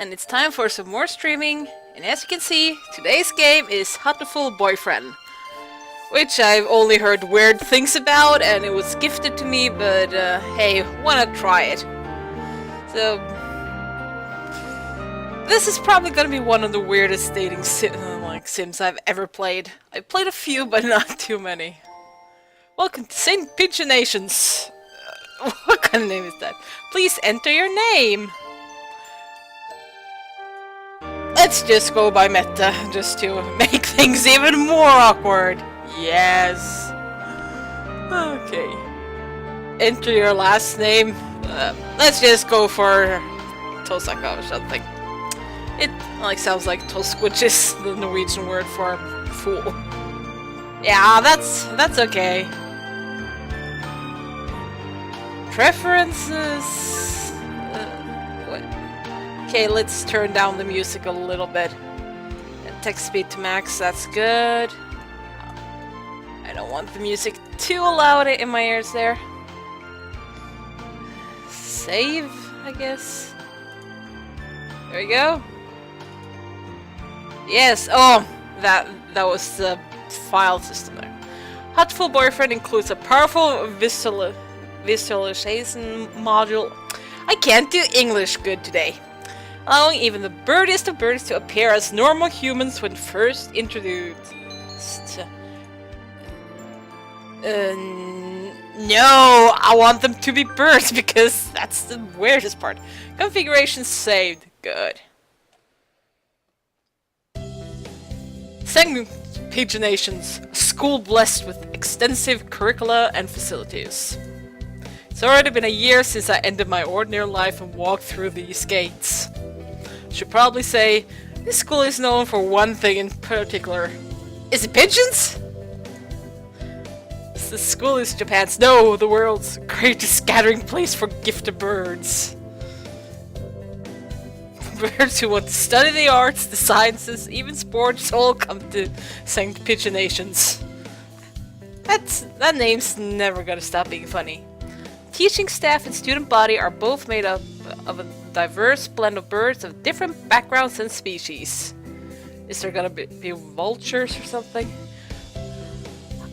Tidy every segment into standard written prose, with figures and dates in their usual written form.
and it's time for some more streaming. And as you can see, today's game is Hatoful Boyfriend, which I've only heard weird things about, and it was gifted to me, but hey, wanna try it. So, this is probably gonna be one of the weirdest dating sims I've ever played. I've played a few, but not too many. Welcome to St. Pigeonations. What kind of name is that? Please enter your name. Let's just go by Mette, just to make things even more awkward. Yes. Okay. Enter your last name. Let's just go for Tosaka or something. It sounds like Tosk, which is the Norwegian word for fool. Yeah, that's okay. Preferences. What? Okay, let's turn down the music a little bit. Text speed to max. That's good. I don't want the music too loud in my ears there. Save, I guess. There we go. Yes. Oh, that was the file system there. Hatoful Boyfriend includes a powerful visualization module. I can't do English good today. Allowing even the birdiest of birds to appear as normal humans when first introduced. No, I want them to be birds because that's the weirdest part. Configuration saved. Good. St. Pigeonations, a school blessed with extensive curricula and facilities. It's already been a year since I ended my ordinary life and walked through these gates. Should probably say, this school is known for one thing in particular. Is it pigeons? The school is Japan's, no, the world's greatest gathering place for gifted birds. Birds who want to study the arts, the sciences, even sports, all come to St. Pigeonations. That name's never gonna stop being funny. Teaching staff and student body are both made up of a diverse blend of birds of different backgrounds and species. Is there gonna be vultures or something?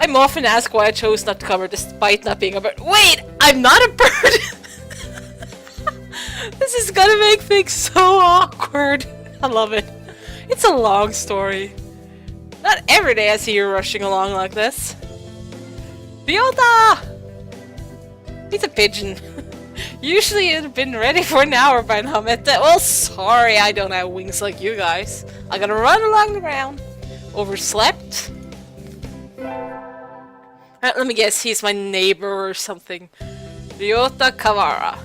I'm often asked why I chose not to cover despite not being a bird. Wait! I'm not a bird! This is gonna make things so awkward. I love it. It's a long story. Not every day I see you rushing along like this. Ryota! He's a pigeon. Usually it'd have been ready for an hour by now, Mette. Well, sorry, I don't have wings like you guys. I gotta run along the ground. Overslept? Let me guess, he's my neighbor or something. Ryota Kawara.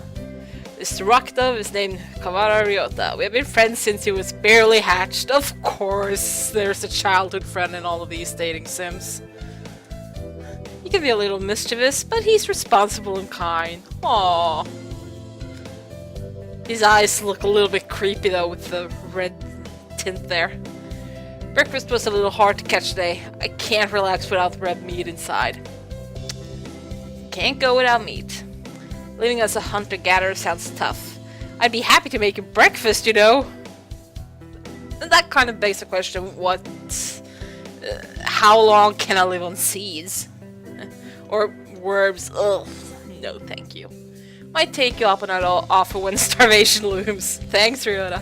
This rock dove is named Kawara Ryota. We have been friends since he was barely hatched. Of course, there's a childhood friend in all of these dating sims. He can be a little mischievous, but he's responsible and kind. Aww. His eyes look a little bit creepy though with the red tint there. Breakfast was a little hard to catch today. I can't relax without red meat inside. Can't go without meat. Living as a hunter-gatherer sounds tough. I'd be happy to make you breakfast, you know. And that kind of begs the question, how long can I live on seeds? Or worms? Ugh, no thank you. Might take you up on that offer when starvation looms. Thanks, Ryota.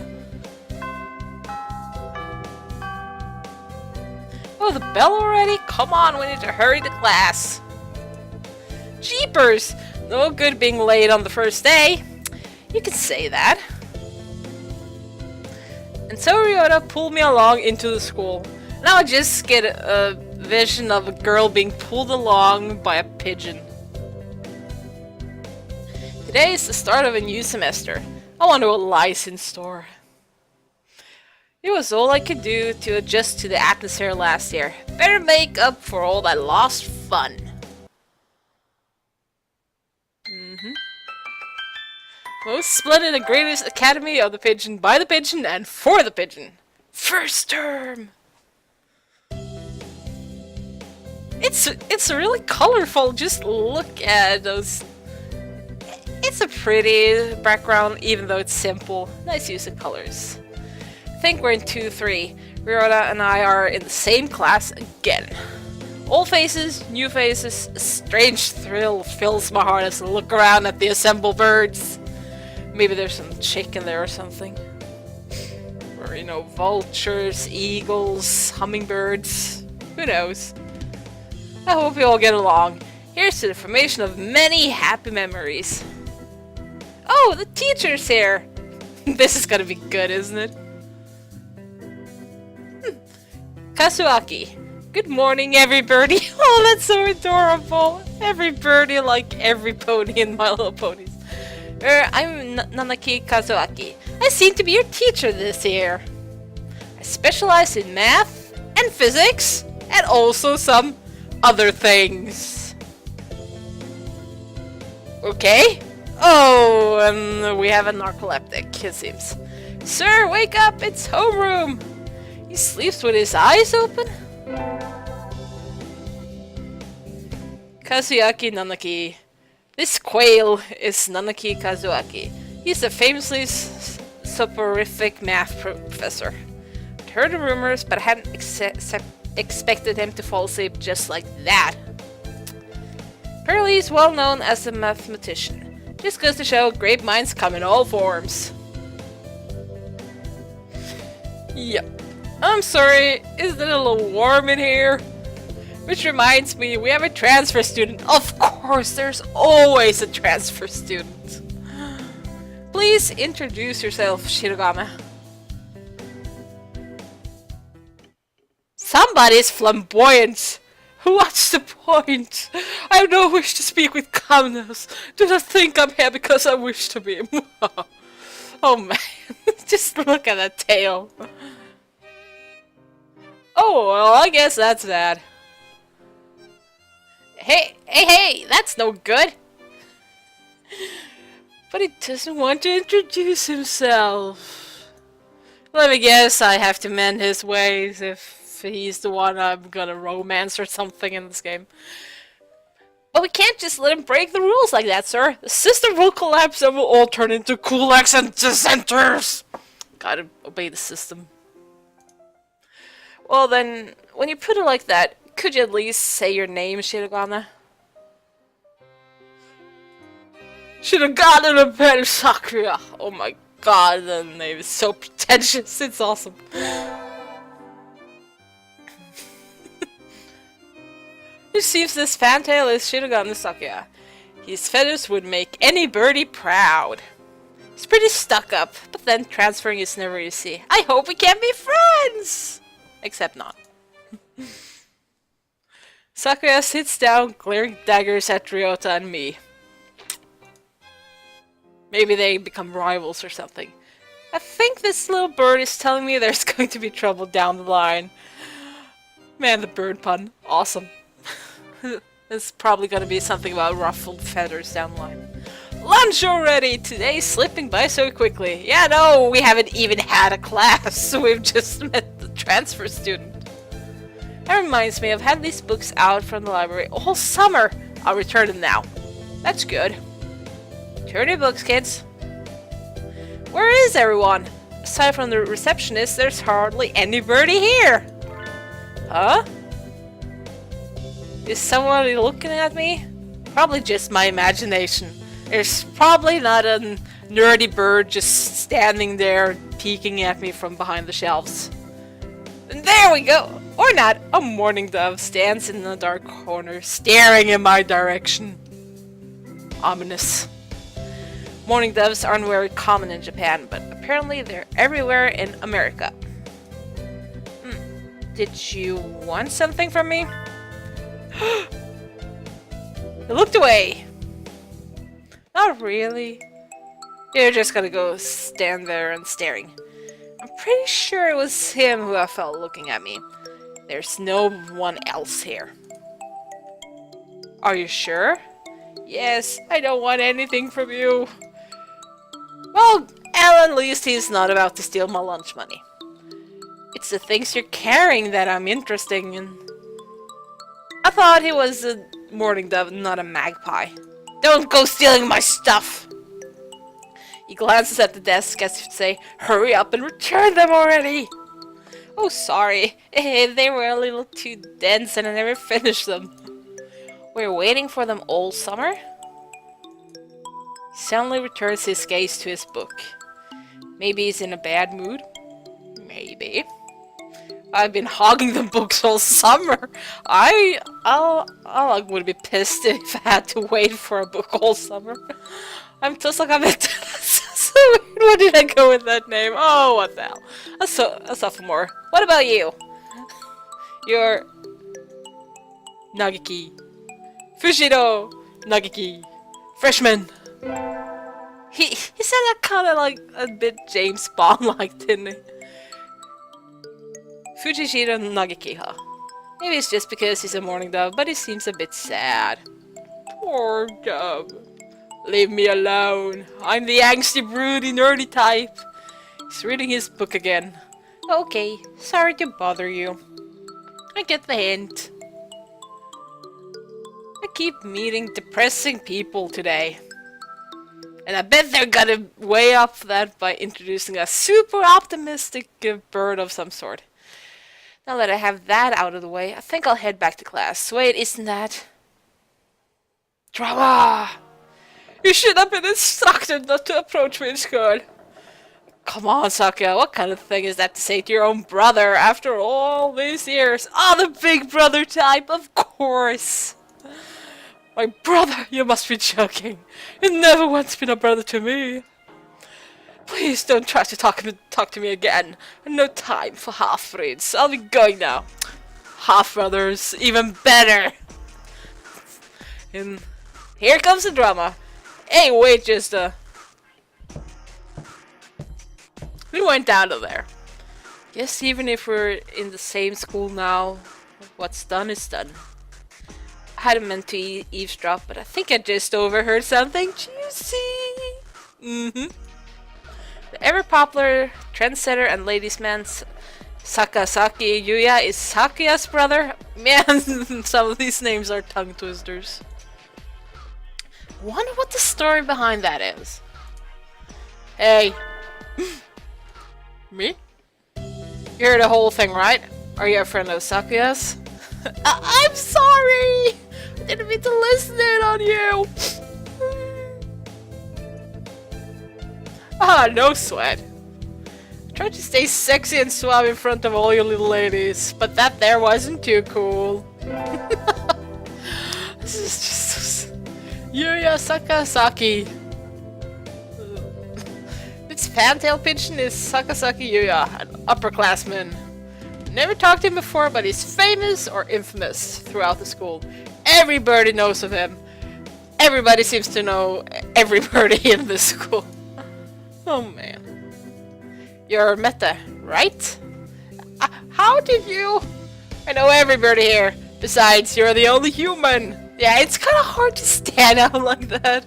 Oh, the bell already? Come on, we need to hurry to class. Jeepers! No good being late on the first day. You can say that. And so Ryota pulled me along into the school. Now I just get a vision of a girl being pulled along by a pigeon. Today is the start of a new semester. I want to a license store. It was all I could do to adjust to the atmosphere last year. Better make up for all that lost fun. Most splendid and greatest academy of the pigeon, by the pigeon, and for the pigeon. First term! It's really colorful. Just look at those It's a pretty background, even though it's simple. Nice use of colors. I think we're in 2-3. Rhoda and I are in the same class again. Old faces, new faces, a strange thrill fills my heart as I look around at the assembled birds. Maybe there's some chicken there or something. Or, you know, vultures, eagles, hummingbirds. Who knows? I hope you all get along. Here's to the formation of many happy memories. Oh, the teacher's here! This is gonna be good, isn't it? Kazuaki. Good morning, every birdie. Oh, that's so adorable. Every birdie like every pony in My Little Ponies. I'm Nanaki Kazuaki. I seem to be your teacher this year. I specialize in math and physics and also some other things. Okay. Oh, and we have a narcoleptic, it seems. Sir, wake up, it's homeroom. He sleeps with his eyes open? Kazuaki Nanaki. This quail is Nanaki Kazuaki. He's a famously soporific math professor. I'd heard the rumors, but I hadn't expected him to fall asleep just like that. Apparently he's well known as a mathematician. Just goes to show great minds come in all forms. Yep. I'm sorry, isn't it a little warm in here? Which reminds me, we have a transfer student. Of course, there's always a transfer student. Please introduce yourself, Shirogane. Somebody's flamboyant. What's the point? I have no wish to speak with calmness. Do not think I'm here because I wish to be. Oh man, just look at that tail. Oh, well, I guess that's that. Hey, that's no good. But he doesn't want to introduce himself. Let me guess, I have to mend his ways if he's the one I'm gonna romance or something in this game. But we can't just let him break the rules like that, sir. The system will collapse and we'll all turn into kulaks and dissenters. Gotta obey the system. Well then, when you put it like that, could you at least say your name, Shirogane? Shirogane no Pen Sakura! Oh my god, the name is so pretentious, it's awesome. It seems this fantail is Shirogane Sakura. His feathers would make any birdie proud. He's pretty stuck up, but then transferring is never easy. I hope we can be friends! Except not. Sakura sits down, glaring daggers at Ryota and me. Maybe they become rivals or something. I think this little bird is telling me there's going to be trouble down the line. Man, the bird pun. Awesome. It's probably going to be something about ruffled feathers down the line. Lunch already! Today's slipping by so quickly. Yeah, no, we haven't even had a class. We've just met the transfer student. That reminds me, I've had these books out from the library all summer. I'll return them now. That's good. Turn your books, kids. Where is everyone? Aside from the receptionist, there's hardly anybody here. Huh? Is someone looking at me? Probably just my imagination. There's probably not a nerdy bird just standing there peeking at me from behind the shelves. And there we go! Or not, a mourning dove stands in the dark corner, staring in my direction. Ominous. Mourning doves aren't very common in Japan, but apparently they're everywhere in America. Did you want something from me? I looked away. Not really. You're just gonna go stand there and staring. I'm pretty sure it was him who I felt looking at me. There's no one else here. Are you sure? Yes, I don't want anything from you. Well, at least he's not about to steal my lunch money. It's the things you're carrying that I'm interested in. I thought he was a mourning dove, not a magpie. Don't go stealing my stuff! He glances at the desk as if to say, hurry up and return them already! Oh, sorry. They were a little too dense and I never finished them. We're waiting for them all summer? He suddenly returns his gaze to his book. Maybe he's in a bad mood? Maybe. I've been hogging the books all summer. I would be pissed if I had to wait for a book all summer. I'm just like, so weird. Why did I go with that name? Oh, what the hell. A sophomore. What about you? You're... Nageki. Fushiro Nageki. Freshman. He said that kind of like a bit James Bond-like, didn't he? Fujishiro Nageki, huh? Maybe it's just because he's a morning dove, but he seems a bit sad. Poor dove. Leave me alone. I'm the angsty, broody, nerdy type. He's reading his book again. Okay, sorry to bother you. I get the hint. I keep meeting depressing people today. And I bet they're gonna weigh up that by introducing a super optimistic bird of some sort. Now that I have that out of the way, I think I'll head back to class. Wait, isn't that... Drama! You should have been instructed not to approach me in school. Come on, Sakuya, what kind of thing is that to say to your own brother after all these years? Oh, the big brother type, of course! My brother, you must be joking. You never once been a brother to me. Please don't try to talk to me again. No time for half-breeds. I'll be going now. Half-brothers, even better. And here comes the drama. Hey, wait, just we went down to there. Guess even if we're in the same school now, what's done is done. I hadn't meant to eavesdrop, but I think I just overheard something juicy. The ever-popular trendsetter and ladies' man Sakasaki Yuya is Sakuya's brother. Man, some of these names are tongue twisters. Wonder what the story behind that is. Hey. Me? You heard the whole thing, right? Are you a friend of Sakuya's? I'm sorry! I didn't mean to listen in on you! Ah, no sweat. Try to stay sexy and suave in front of all you little ladies, but that there wasn't too cool. This is just so... Yuya Sakasaki. Its fantail pigeon is Sakasaki Yuya, an upperclassman. Never talked to him before, but he's famous or infamous throughout the school. Everybody knows of him. Everybody seems to know everybody in the school. Oh man. You're Mette, right? How did you? I know everybody here. Besides, you're the only human. Yeah, it's kind of hard to stand out like that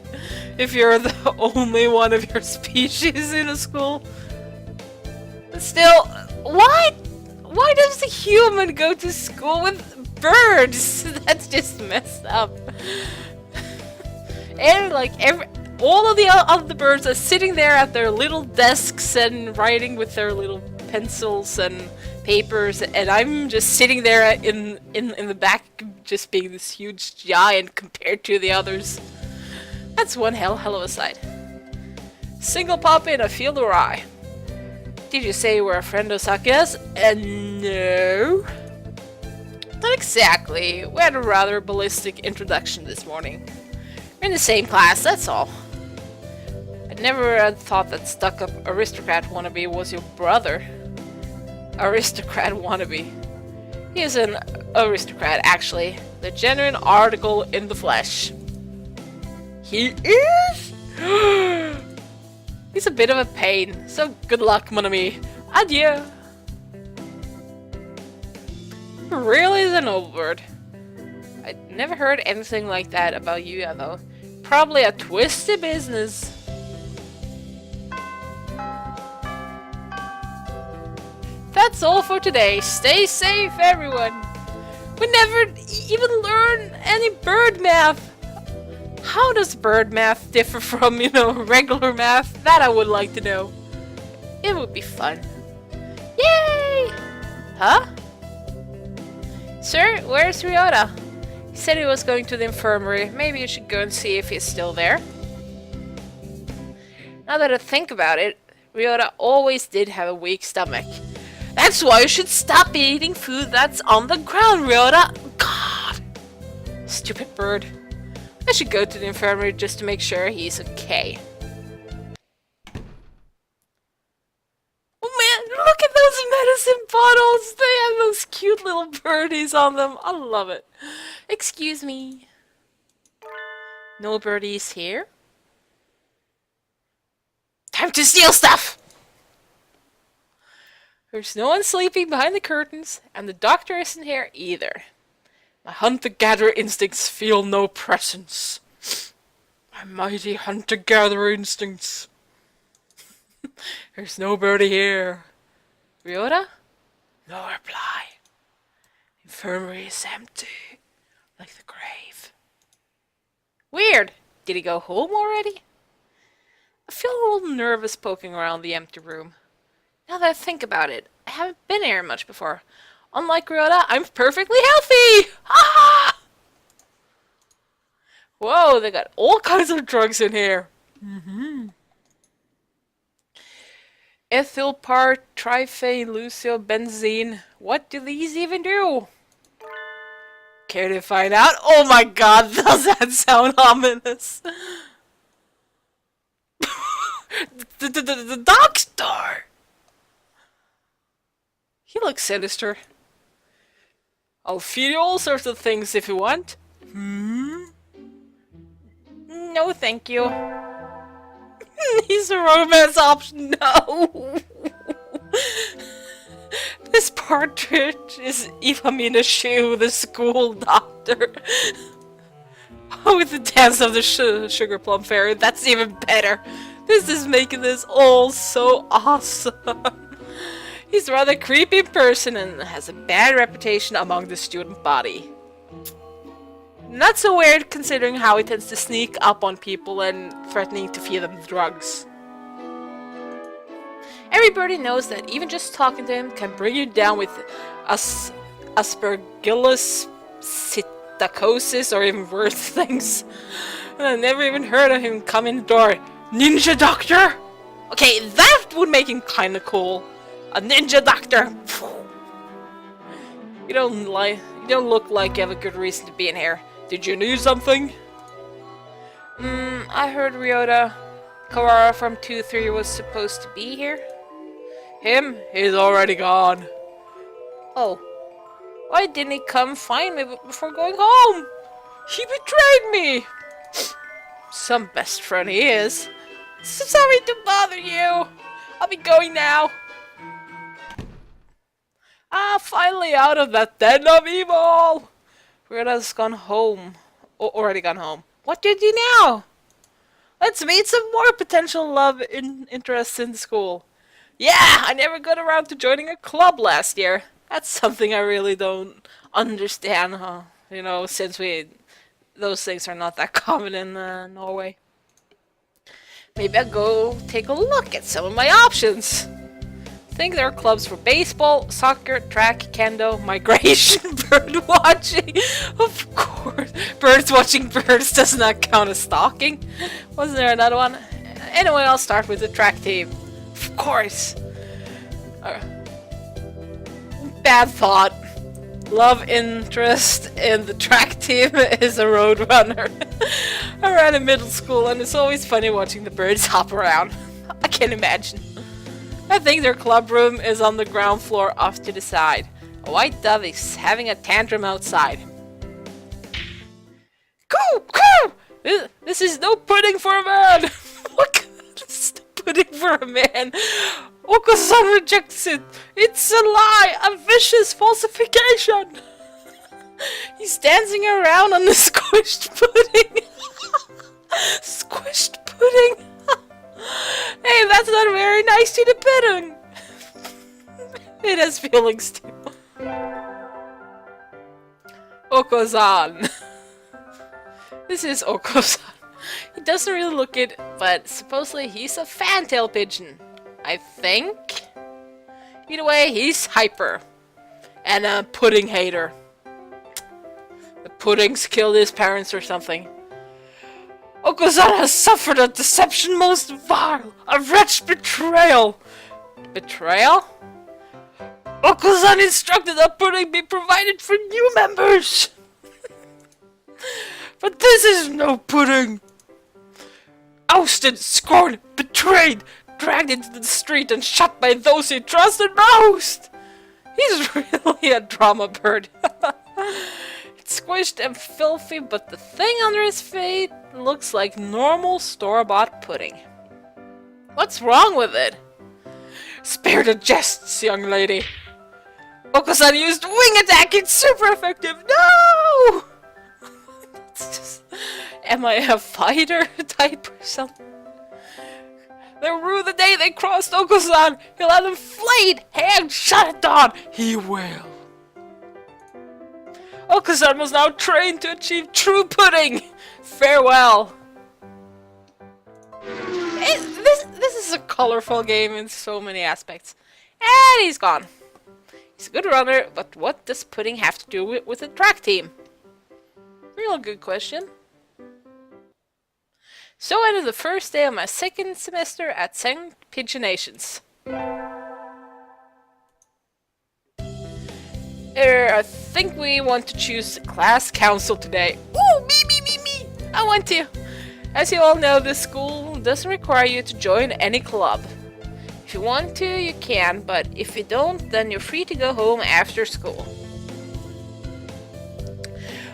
if you're the only one of your species in a school. But still, why does the human go to school with birds? That's just messed up. And like all of the other birds are sitting there at their little desks and writing with their little pencils and papers, and I'm just sitting there in the back, just being this huge giant compared to the others. That's one hell of a sight. Single puppy in a field of rye. Did you say you were a friend of Sakuya's? No. Not exactly. We had a rather ballistic introduction this morning. We're in the same class, that's all. I never had thought that stuck-up aristocrat wannabe was your brother. Aristocrat wannabe. He is an aristocrat, actually. The genuine article in the flesh. He is? He's a bit of a pain, so good luck, mon ami. Adieu. Really is a noble bird. I never heard anything like that about Yuya, though. Probably a twisty business. That's all for today. Stay safe, everyone. We never even learn any bird math. How does bird math differ from, regular math? That I would like to know. It would be fun. Yay! Huh? Sir, where's Ryota? He said he was going to the infirmary. Maybe you should go and see if he's still there. Now that I think about it, Ryota always did have a weak stomach. That's why you should stop eating food that's on the ground, Ryota! God! Stupid bird. I should go to the infirmary just to make sure he's okay. Oh man, look at those medicine bottles! They have those cute little birdies on them. I love it. Excuse me. No birdies here? Time to steal stuff! There's no one sleeping behind the curtains, and the doctor isn't here either. My hunter-gatherer instincts feel no presence. My mighty hunter-gatherer instincts. There's no birdie here. Ryota? No reply. Infirmary is empty, like the grave. Weird. Did he go home already? I feel a little nervous poking around the empty room. Now that I think about it, I haven't been here much before. Unlike Ryota, I'm perfectly healthy! Ah! Whoa, they got all kinds of drugs in here. Ethyl part, triphenyllucobenzene. What do these even do? Care to find out? Oh my god, does that sound ominous? The doctor! He looks sinister. I'll feed you all sorts of things if you want. No, thank you. He's a romance option. No. This partridge is Ifamina Shu, the school doctor. Oh, with the dance of the sugar plum fairy. That's even better. This is making this all so awesome. He's a rather creepy person and has a bad reputation among the student body. Not so weird considering how he tends to sneak up on people and threatening to feed them drugs. Everybody knows that even just talking to him can bring you down with aspergillus, psittacosis, or even worse things. I never even heard of him come in the door. Ninja doctor? Okay, that would make him kinda cool. A ninja doctor! You don't look like you have a good reason to be in here. Did you need something? I heard Ryota Kawara from 2-3 was supposed to be here. Him? He's already gone. Oh. Why didn't he come find me before going home? He betrayed me! Some best friend he is. Sorry to bother you. I'll be going now. Ah, finally out of that den of evil! Ryota's gone home. Already gone home. What do you do now? Let's meet some more potential love interests in school. Yeah, I never got around to joining a club last year. That's something I really don't understand, huh? You know, since those things are not that common in Norway. Maybe I'll go take a look at some of my options. I think there are clubs for baseball, soccer, track, kendo, migration, bird watching. Of course, birds watching birds does not count as stalking. Wasn't there another one? Anyway, I'll start with the track team. Of course. Bad thought. Love interest in the track team is a roadrunner. I ran in middle school and it's always funny watching the birds hop around. I can imagine. I think their club room is on the ground floor off to the side. A white dove is having a tantrum outside. Coo! Coo! This is no pudding for a man! What? This is no pudding for a man! Oko-san rejects it! It's a lie! A vicious falsification! He's dancing around on the squished pudding! Squished pudding! Hey, that's not very nice to the pudding! It has feelings too. Oko-san. This is Oko-san. He doesn't really look it, but supposedly he's a fantail pigeon. I think? Either way, he's hyper. And a pudding hater. The puddings killed his parents or something. Okozan has suffered a deception most vile, a wretched betrayal. Betrayal? Okozan instructed that pudding be provided for new members. But this is no pudding. Ousted, scorned, betrayed, dragged into the street and shot by those he trusted most. He's really a drama bird. It's squished and filthy, but the thing under his feet looks like normal store-bought pudding. What's wrong with it? Spare the jests, young lady. Okozan used wing attack, it's super effective. No! It's just... Am I a fighter type or something? They'll rue the day they crossed Okozan. He'll have them flayed, hand shot at dawn. He will. Okozan was now trained to achieve true pudding. Farewell. This is a colorful game in so many aspects. And he's gone. He's a good runner, but what does pudding have to do with the track team? Real good question. So ended the first day of my second semester at St. Pigeonations. I think we want to choose the class council today. Ooh, me! I want to. As you all know, this school doesn't require you to join any club. If you want to, you can, but if you don't, then you're free to go home after school.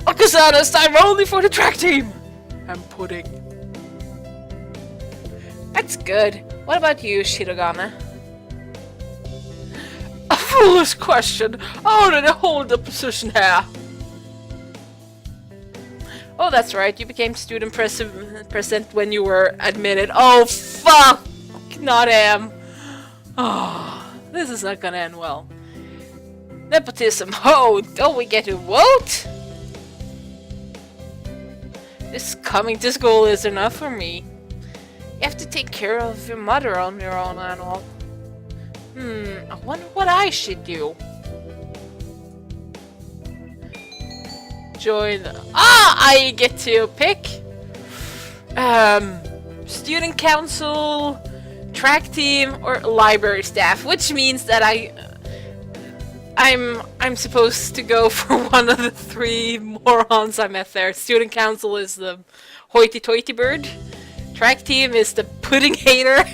Okozan, it's time only for the track team! And pudding. That's good. What about you, Shirogane? A foolish question! How did I hold the position here? Oh, that's right, you became student president when you were admitted. Oh, fuck! Not him. Oh, this is not gonna end well. Nepotism. Oh, don't we get to vote? This coming to school is enough for me. You have to take care of your mother on your own and all. I wonder what I should do. Join. I get to pick. Student council, track team, or library staff, which means that I'm supposed to go for one of the three morons I met there. Student council is the hoity-toity bird. Track team is the pudding hater,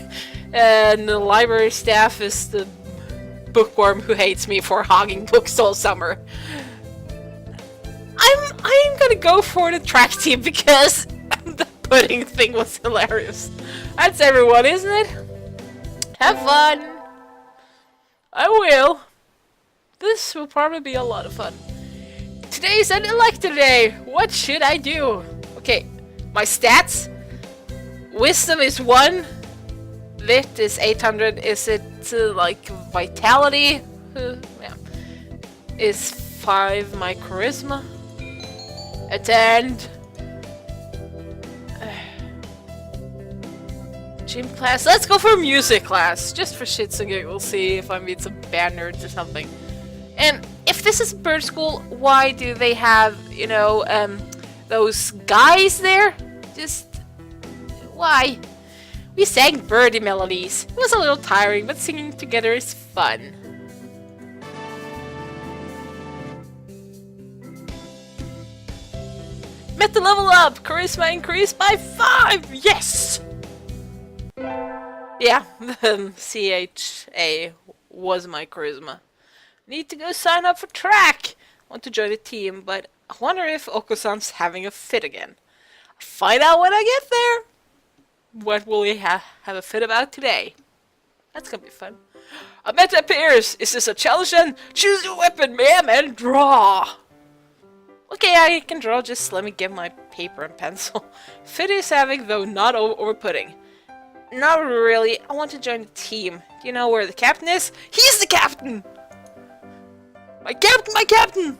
and the library staff is the bookworm who hates me for hogging books all summer. I'm gonna go for the track team because the pudding thing was hilarious. That's everyone, isn't it? Have fun! I will. This will probably be a lot of fun. Today's an elective day. What should I do? Okay, my stats. Wisdom is 1. Wit is 800. Is it like vitality? Yeah. Is 5 my charisma? Attend. Gym class. Let's go for music class. Just for shits and giggles. See if I meet some band nerds or something. And if this is bird school, why do they have, you know, those guys there? Just... why? We sang birdie melodies. It was a little tiring, but singing together is fun. Mette level up! Charisma increased by 5! Yes! Yeah, CHA was my charisma. Need to go sign up for track! Want to join the team, but I wonder if Okozan's having a fit again. I'll find out when I get there! What will he have a fit about today? That's gonna be fun. A Mette appears! Is this a challenge then? Choose your weapon, ma'am, and draw! Okay, I can draw, just let me get my paper and pencil. Fit is having, though not over pudding. Not really, I want to join the team. Do you know where the captain is? He's the captain! My captain, my captain!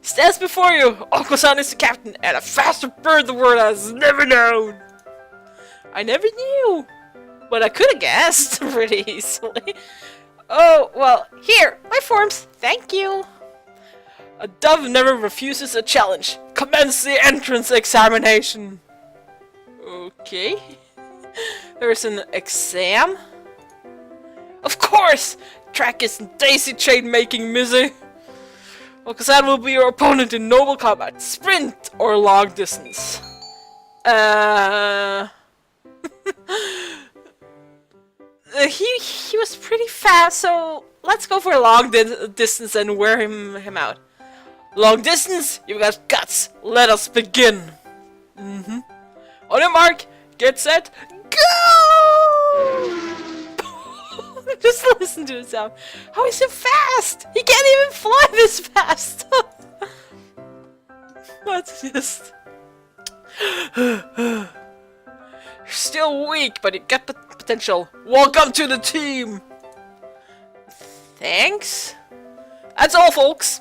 He stands before you! Okozan is the captain, and a faster bird the world has never known! I never knew! But I could have guessed pretty easily. Oh, well, here, my forms, thank you! A dove never refuses a challenge. Commence the entrance examination! Okay. There's an exam? Of course! Track isn't daisy chain making, Mizzy! Well, cause that will be your opponent in noble combat. Sprint or long distance. He was pretty fast, so let's go for long distance and wear him out. Long distance, you got guts. Let us begin. On your mark, get set, go! Just listen to it sound. How is he fast? He can't even fly this fast. That's just. You're still weak, but you got potential. Welcome to the team. Thanks. That's all, folks.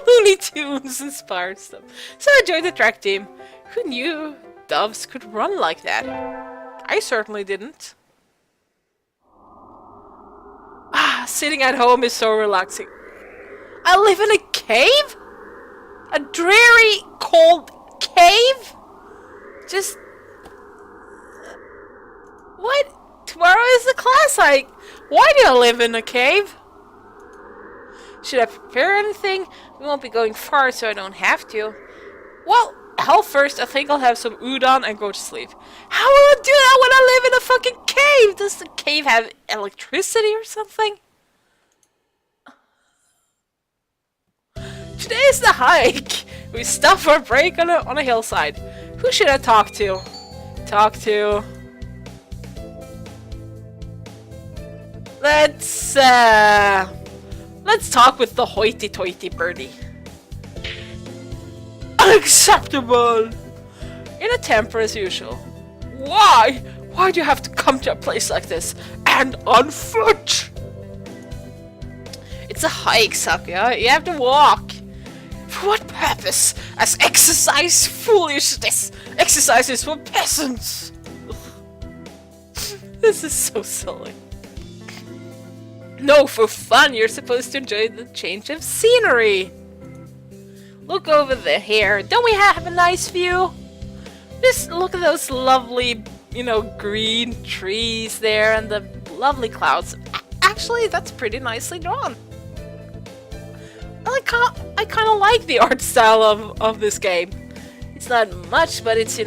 Looney Tunes inspired stuff. So I joined the track team. Who knew doves could run like that? I certainly didn't. Ah, sitting at home is so relaxing. I live in a cave? A dreary, cold cave? Just... What? Tomorrow is the class hike. Why do I live in a cave? Should I prepare anything? We won't be going far, so I don't have to. Well, hell first, I think I'll have some udon and go to sleep. How will I do that when I live in a fucking cave? Does the cave have electricity or something? Today is the hike. We stop for a break on a hillside. Who should I talk to? Let's talk with the hoity-toity birdie. Unacceptable! In a temper as usual. Why? Why do you have to come to a place like this? And on foot? It's a hike, Sakura. You have to walk. For what purpose? As exercise foolishness. Exercise is for peasants. This is so silly. No, for fun. You're supposed to enjoy the change of scenery. Look over here. Don't we have a nice view? Just look at those lovely, green trees there and the lovely clouds. Actually, that's pretty nicely drawn. I kind of like the art style of this game. It's not much, but it's,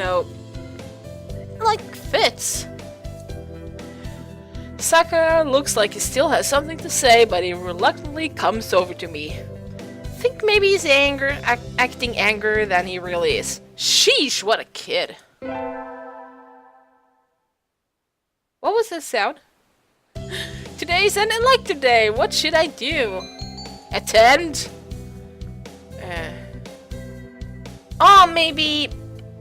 fits. Sakura looks like he still has something to say, but he reluctantly comes over to me. Think maybe he's acting angrier than he really is. Sheesh, what a kid. What was that sound? Today's an elective day. What should I do? Attend? Maybe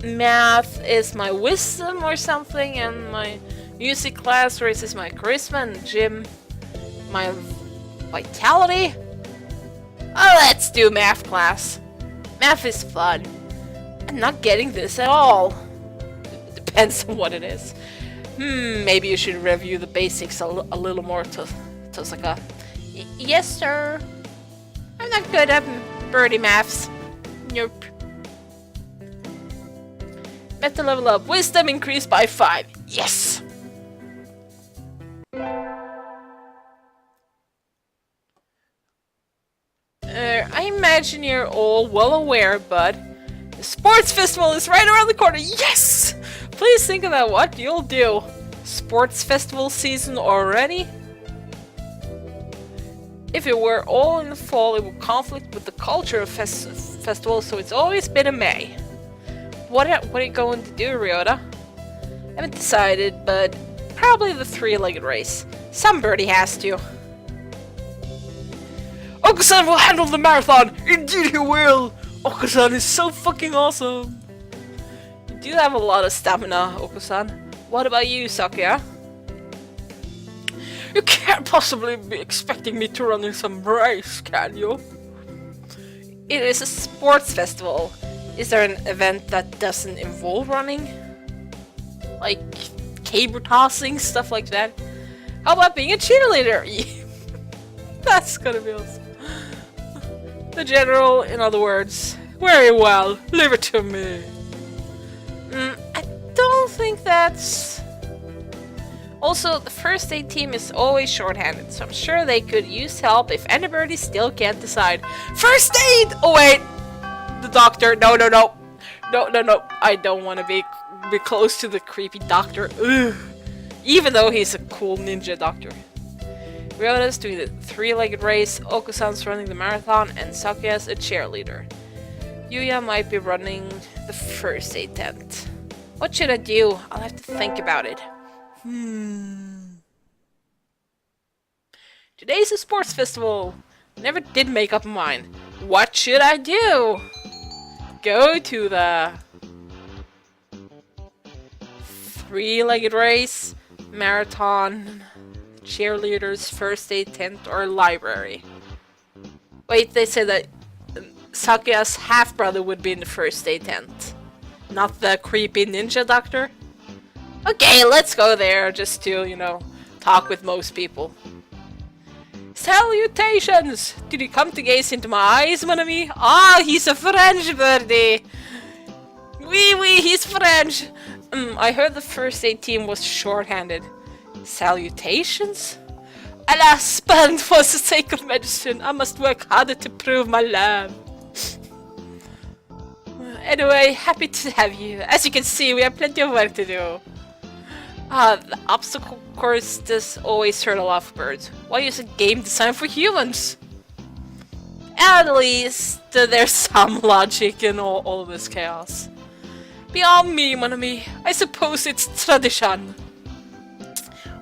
math is my wisdom or something, and my music class raises my charisma, and gym my vitality. Oh, let's do math class. Math is fun. I'm not getting this at all. It depends on what it is. Maybe you should review the basics a little more, Tosaka. Yes, sir. I'm not good at birdie maths. Nope. Mette level up. Wisdom increased by 5. Yes! I imagine you're all well aware, bud. The sports festival is right around the corner. Yes! Please think about what you'll do. Sports festival season already? If it were all in the fall, it would conflict with the culture of festivals, so it's always been in May. What are you going to do, Ryota? I haven't decided, but probably the three-legged race. Some birdie has to. Okusan will handle the marathon! Indeed he will! Okusan is so fucking awesome! You do have a lot of stamina, Okusan. What about you, Sakura? You can't possibly be expecting me to run in some race, can you? It is a sports festival. Is there an event that doesn't involve running? Like saber tossing, stuff like that. How about being a cheerleader? That's gonna be awesome. The general, in other words, very well, leave it to me. I don't think that's... Also, the first aid team is always shorthanded, so I'm sure they could use help if anybody still can't decide. First aid! Oh wait! The doctor, no. I don't want to be close to the creepy doctor. Ugh. Even though he's a cool ninja doctor. Ryota's doing the three-legged race, Okusan's running the marathon, and Sakuya's a cheerleader. Yuya might be running the first aid tent. What should I do? I'll have to think about it. Today's a sports festival. Never did make up my mind. What should I do? Go to the three-legged race, marathon, cheerleaders, first aid tent, or library. Wait, they said that Sakuya's half-brother would be in the first aid tent. Not the creepy ninja doctor? Okay, let's go there just to, you know, talk with most people. Salutations! Did you come to gaze into my eyes, mon ami? Ah, he's a French birdie! Oui, he's French! I heard the first aid team was short-handed. Salutations? Alas, but for the sake of medicine, I must work harder to prove my love. Anyway, happy to have you. As you can see, we have plenty of work to do. The obstacle course does always hurt a lot of birds. Why use a game designed for humans? At least there's some logic in all of this chaos. Beyond me, mon ami. I suppose it's tradition.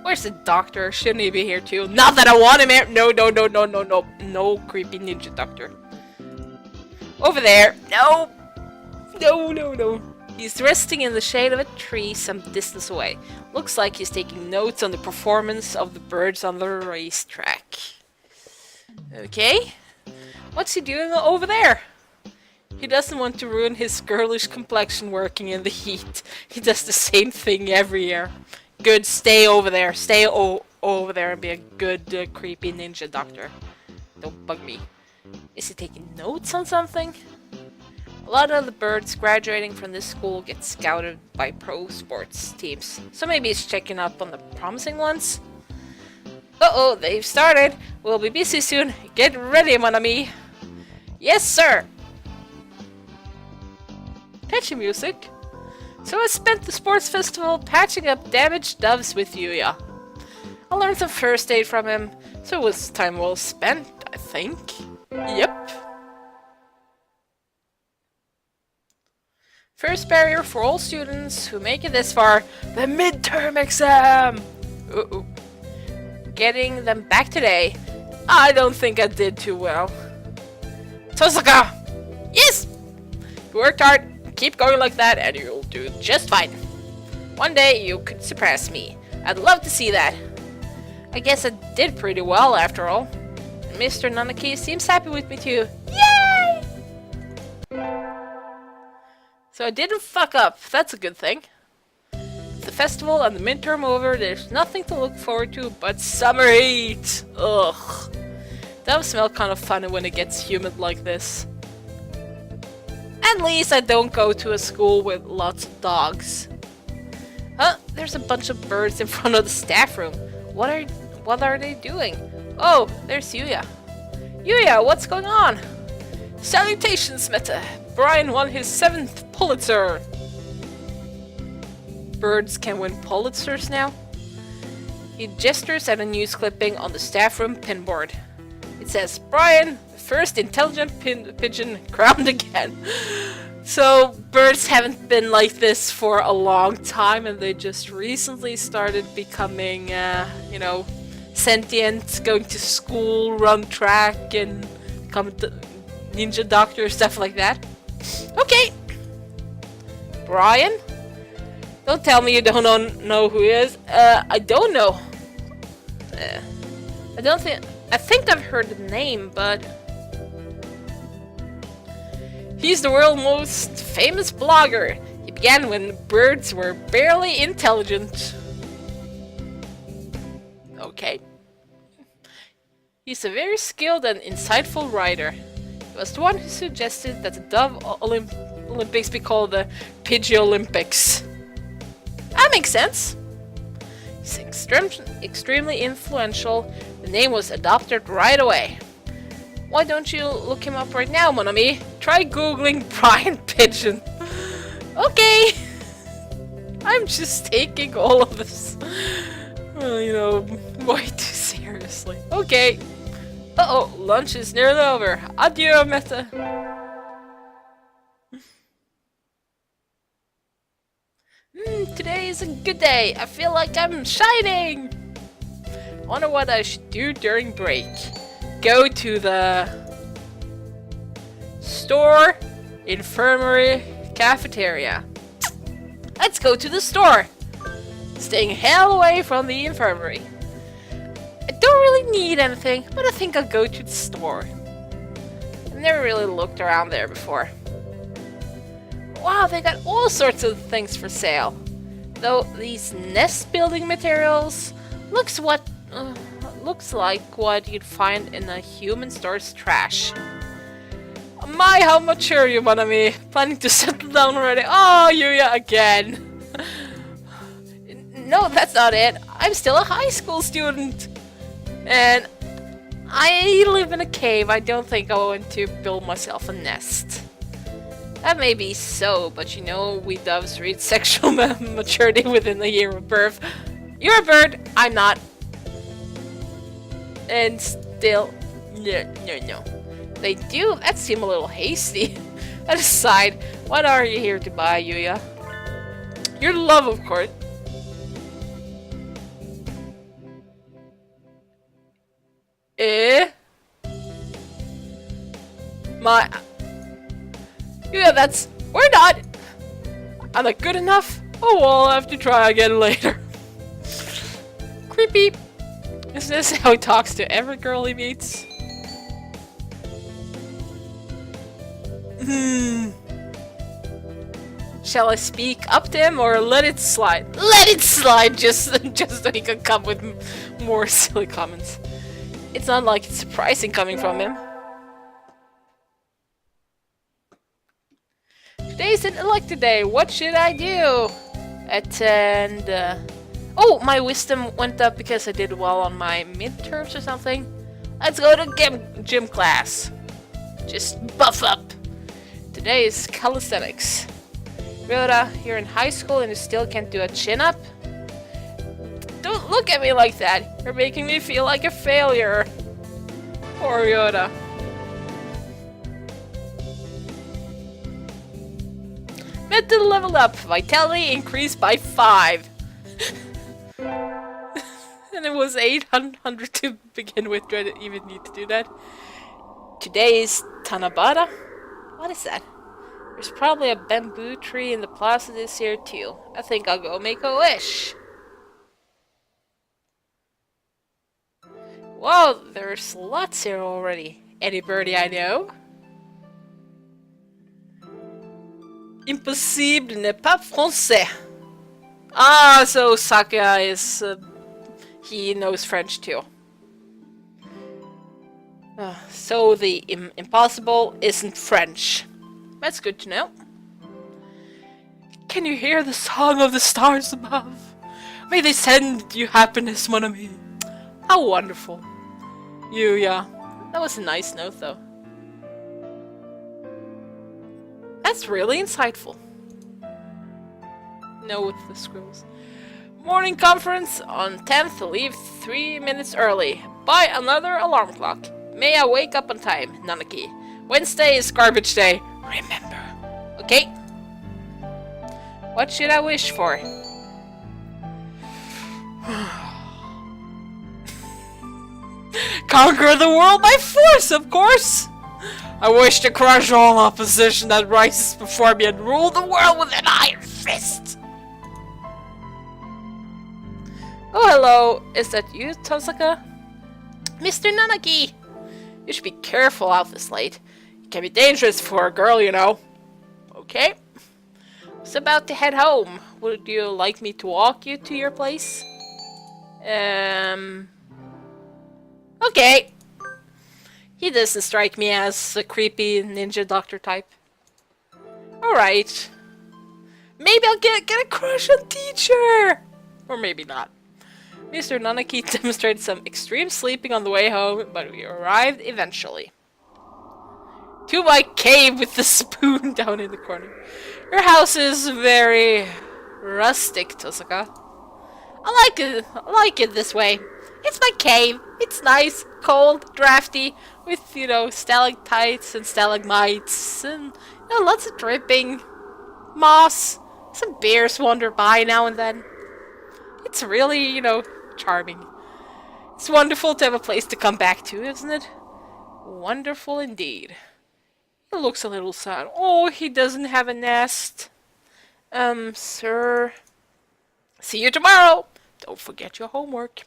Where's the doctor? Shouldn't he be here too? Not that I want him here! No. No creepy ninja doctor. Over there. No. He's resting in the shade of a tree some distance away. Looks like he's taking notes on the performance of the birds on the racetrack. Okay. What's he doing over there? He doesn't want to ruin his girlish complexion working in the heat. He does the same thing every year. Good, stay over there. Stay over there and be a good, creepy ninja doctor. Don't bug me. Is he taking notes on something? A lot of the birds graduating from this school get scouted by pro sports teams, so maybe he's checking up on the promising ones? Uh-oh, they've started. We'll be busy soon. Get ready, mon ami. Yes, sir. Patchy music. So I spent the sports festival patching up damaged doves with Yuya. I learned some first aid from him, so it was time well spent, I think. Yep. First barrier for all students who make it this far, the midterm exam! Uh-oh. Getting them back today. I don't think I did too well. Tosaka! Yes! You worked hard, keep going like that, and you'll do just fine. One day you could surpass me. I'd love to see that. I guess I did pretty well after all. And Mr. Nanaki seems happy with me too. Yay! So I didn't fuck up, that's a good thing. With the festival and the midterm over, there's nothing to look forward to but summer heat! Ugh. Doves smell kind of funny when it gets humid like this. At least I don't go to a school with lots of dogs. Huh? There's a bunch of birds in front of the staff room. What are they doing? Oh, there's Yuya. Yuya, what's going on? Salutations, Mette! Brian won his 7th Pulitzer! Birds can win Pulitzers now? He gestures at a news clipping on the staff room pinboard. It says, Brian, first intelligent pigeon crowned again. So, birds haven't been like this for a long time, and they just recently started becoming, you know, sentient, going to school, run track, and become ninja doctor, stuff like that. Okay! Brian? Don't tell me you don't know who he is. I don't know. I think I've heard the name, but... He's the world's most famous blogger. He began when birds were barely intelligent. Okay. He's a very skilled and insightful writer. He was the one who suggested that the Dove Olympics be called the Pidgey Olympics. That makes sense. He's extremely influential. The name was adopted right away. Why don't you look him up right now, mon ami? Try googling Brian Pigeon. Okay. I'm just taking all of this, way too seriously. Okay. Uh-oh, lunch is nearly over. Adieu, Mette. Today is a good day. I feel like I'm shining. Wonder what I should do during break. Go to the store, infirmary, cafeteria. Let's go to the store. Staying hell away from the infirmary. I don't really need anything, but I think I'll go to the store. I've never really looked around there before. Wow, they got all sorts of things for sale. Though these nest building materials looks like what you'd find in a human store's trash. My, how mature you, mon ami. Planning to settle down already. Oh, Yuya again. No, that's not it. I'm still a high school student. And I live in a cave. I don't think I want to build myself a nest. That may be so, but we doves reach sexual maturity within a year of birth. You're a bird, I'm not. And still, no. They do? That seemed a little hasty. That aside, what are you here to buy, Yuya? Your love, of course. Yeah, we're not. I'm not good enough. Oh well, I'll have to try again later. Creepy. Is this how he talks to every girl he meets? Shall I speak up to him or let it slide? Let it slide, just so he can come with more silly comments. It's not like it's surprising coming from him. Today's an elected day. What should I do? Attend. Oh, my wisdom went up because I did well on my midterms or something. Let's go to gym class. Just buff up. Today is calisthenics. Rhoda, you're in high school and you still can't do a chin-up? Don't look at me like that. You're making me feel like a failure. Poor Yoda. Mette leveled up. Vitality increased by 5. And it was 800 to begin with. Do I even need to do that? Today is Tanabata? What is that? There's probably a bamboo tree in the plaza this year too. I think I'll go make a wish. Whoa, there's lots here already. Anybody I know? Impossible n'est pas français. Ah, so Sakya is... he knows French too. So the impossible isn't French. That's good to know. Can you hear the song of the stars above? May they send you happiness, mon ami. How wonderful. Yeah. That was a nice note, though. That's really insightful. No, with the scribbles. Morning conference on 10th. Leave 3 minutes early. Buy another alarm clock. May I wake up on time, Nanaki. Wednesday is garbage day. Remember. Okay. What should I wish for? Conquer the world by force, of course! I wish to crush all opposition that rises before me and rule the world with an iron fist! Oh, hello. Is that you, Tosaka? Mr. Nanaki! You should be careful out this late. It can be dangerous for a girl, you know. Okay. I was about to head home. Would you like me to walk you to your place? Okay. He doesn't strike me as a creepy ninja doctor type. Alright. Maybe I'll get a crush on teacher! Or maybe not. Mr. Nanaki demonstrated some extreme sleeping on the way home, but we arrived eventually. To my cave with the spoon down in the corner. Your house is very rustic, Tosaka. I like it this way. It's my cave. It's nice, cold, drafty, with, stalactites and stalagmites, and, lots of dripping. Moss. Some bears wander by now and then. It's really, charming. It's wonderful to have a place to come back to, isn't it? Wonderful indeed. He looks a little sad. Oh, he doesn't have a nest. Sir. See you tomorrow. Don't forget your homework.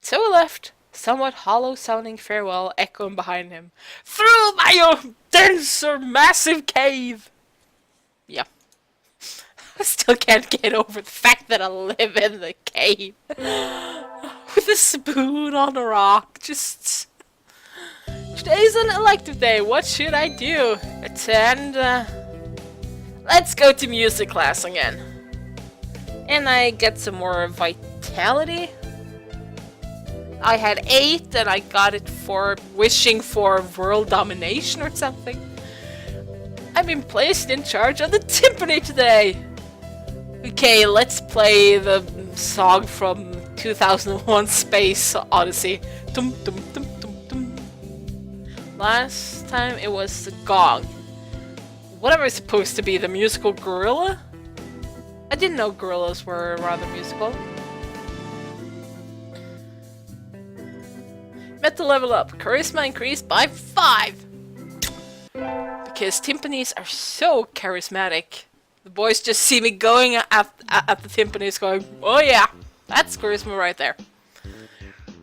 So he left, somewhat hollow-sounding farewell echoing behind him. Through my denser, massive cave! Yeah. I still can't get over the fact that I live in the cave. With a spoon on a rock. Just... Today's an elective day. What should I do? Attend... Let's go to music class again. And I get some more vitality. I had 8 and I got it for wishing for world domination or something. I've been placed in charge of the timpani today. Okay, let's play the song from 2001 Space Odyssey. Dum, dum, dum, dum, dum. Last time it was the gong. Whatever is supposed to be, the musical gorilla? I didn't know gorillas were rather musical. Mette level up. Charisma increased by 5. Because timpanis are so charismatic. The boys just see me going at the timpanis going, oh yeah, that's charisma right there.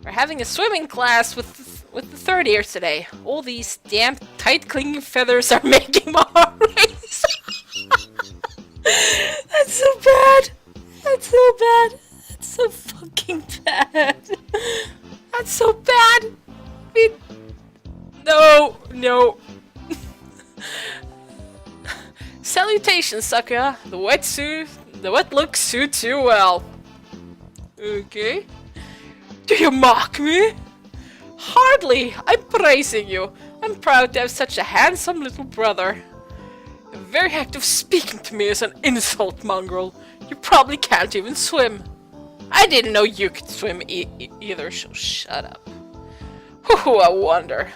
We're having a swimming class with the third years today. All these damn tight clinging feathers are making my heart race. That's so bad. That's so bad. That's so fucking bad. That's so bad. I mean, no. Salutations, Sakura. The wet look suits you well. Okay. Do you mock me? Hardly. I'm praising you. I'm proud to have such a handsome little brother. The very act of speaking to me is an insult, mongrel. You probably can't even swim. I didn't know you could swim either, so shut up. Whew, I wonder.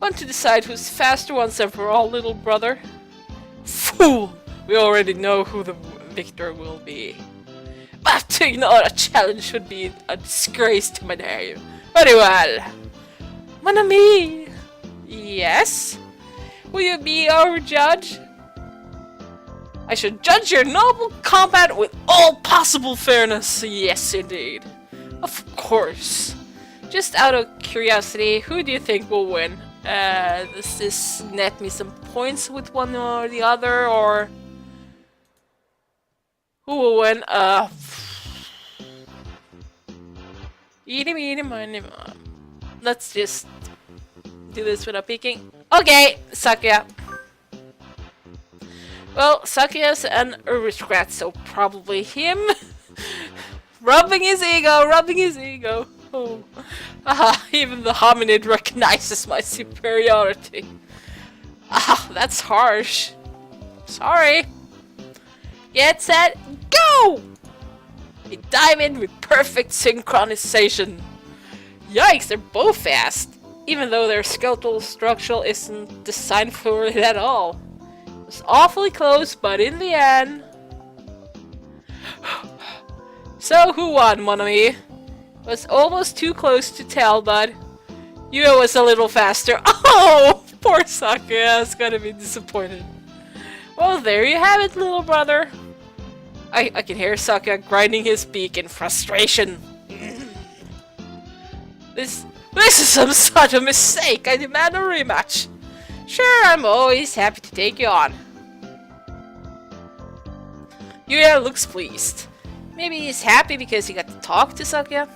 Want to decide who's faster once and for all, little brother? Fool! We already know who the victor will be. But to ignore a challenge would be a disgrace to my name. Very well. Mon ami! Yes? Will you be our judge? I should judge your noble combat with all possible fairness. Yes, indeed. Of course. Just out of curiosity, who do you think will win? Does this net me some points with one or the other, or... Who will win? Eeny, meeny, miny, moe. Let's just do this without peeking. Okay, Sakura. Well, Sakuya's an aristocrat, so probably him. rubbing his ego. Oh. Aha, even the hominid recognizes my superiority. Ah, that's harsh. Sorry. Get set, go! They dive in with perfect synchronization. Yikes, they're both fast. Even though their skeletal structure isn't designed for it at all. It was awfully close, but in the end... So, who won, mon ami? Was almost too close to tell, but you was a little faster. Oh, poor Sakura is gonna be disappointed. Well, there you have it, little brother. I can hear Sakura grinding his beak in frustration. This is some sort of mistake. I demand a rematch. Sure, I'm always happy to take you on. Yuya looks pleased. Maybe he's happy because he got to talk to Sakura?